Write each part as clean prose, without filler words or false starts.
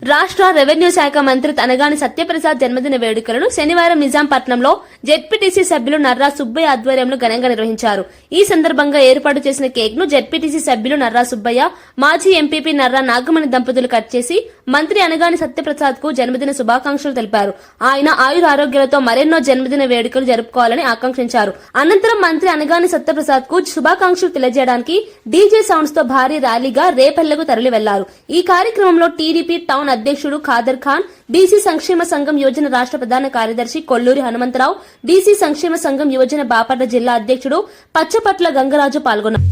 రాష్ట్ర రెవెన్యూ శాఖ మంత్రి తనగాని సత్యప్రసాద్ జన్మదిన వేడుకలను శనివారం నిజాంపట్నంలో జెడ్పీటీసీ సభ్యులు నర్రా సుబ్బయ్య ఆధ్వర్యంలో ఘనంగా నిర్వహించారు. ఈ సందర్భంగా ఏర్పాటు చేసిన కేక్ ను జెడ్పీటీసీ సభ్యులు నర్రా సుబ్బయ్య, మాజీ ఎంపీపీ నర్రా నాగమణి దంపతులు కట్ చేసి మంత్రి అనగాని సత్యప్రసాద్ కు జన్మదిన శుభాకాంక్షలు తెలిపారు. ఆయన ఆయుర ఆరోగ్యాలతో మరెన్నో జన్మదిన వేడుకలు జరుపుకోవాలని ఆకాంక్షించారు. అనంతరం మంత్రి అనగాని సత్యప్రసాద్ కు శుభాకాంక్షలు తెలియజేయడానికి డీజే సౌండ్స్ తో భారీ ర్యాలీగా రేపల్లెకు తరలి వెళ్లారు. ఈ కార్యక్రమంలో టీడీపీ టౌన్ అధ్యక్షుడు ఖాదర్ ఖాన్, బీసీ సంక్షేమ సంఘం యోజన రాష్ట్ర ప్రధాన కార్యదర్శి కొల్లూరి హనుమంతరావు, బీసీ సంక్షేమ సంఘం యోజన బాపట్ల జిల్లా అధ్యక్షుడు పచ్చపట్ల గంగరాజు పాల్గొన్నారు.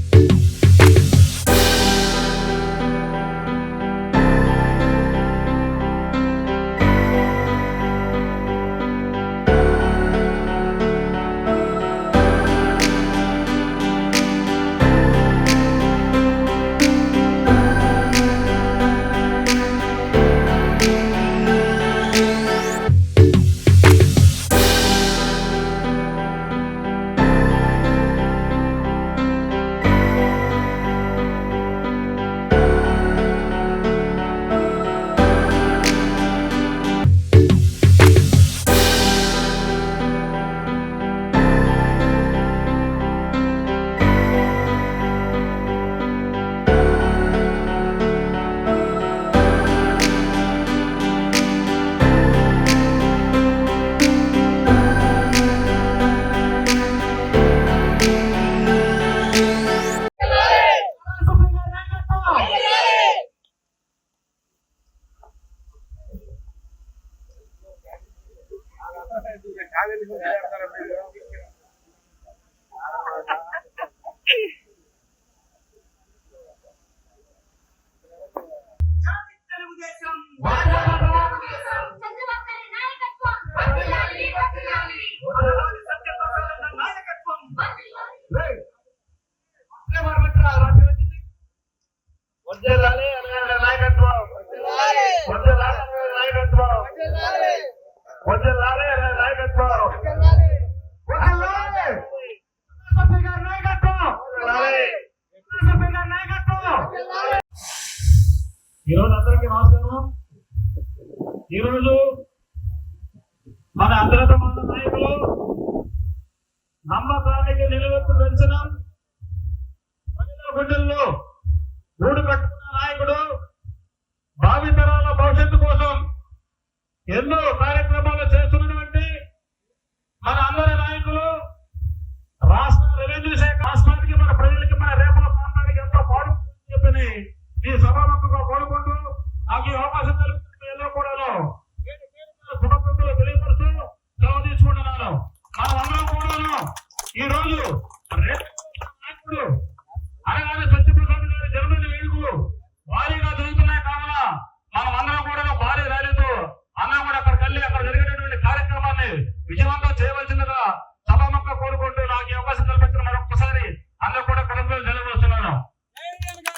అందరికీ నమస్కారం. ఈరోజు మన అంతర్గత నాయకులు నమ్మకానికి నిలవెత్తు దర్శనం ప్రజల గుండెల్లో గూడు కట్టుకున్న నాయకుడు, భావితరాల భవిష్యత్తు కోసం ఎన్నో కార్యక్రమాలు చేస్తున్నటువంటి మన అందరి నాయకులు, రాష్ట్ర రెవెన్యూ శాఖ రాష్ట్రానికి, మన ప్రజలకి, మన రేపల ప్రాంతానికి ఎంతో పాడుతుందని చెప్పని ఈ సభాముఖంగా కోరుకుంటూ నాకు ఈ అవకాశం కల్పించిన కూడాను శుభాకాంక్షలు తెలియపరుస్తూ సెలవు తీసుకుంటున్నాను. మనమందరం కూడాను ఈ రోజు నాయకుడు అనగానే సత్యప్రసాద్ గారి జన్మదిన వేడుకలు భారీగా జరుగుతున్నాయి కావున మనమందరం కూడా భారీ ర్యాలీతో అన్న కూడా అక్కడికి వెళ్ళి అక్కడ జరిగేటటువంటి కార్యక్రమాన్ని విజయవంతం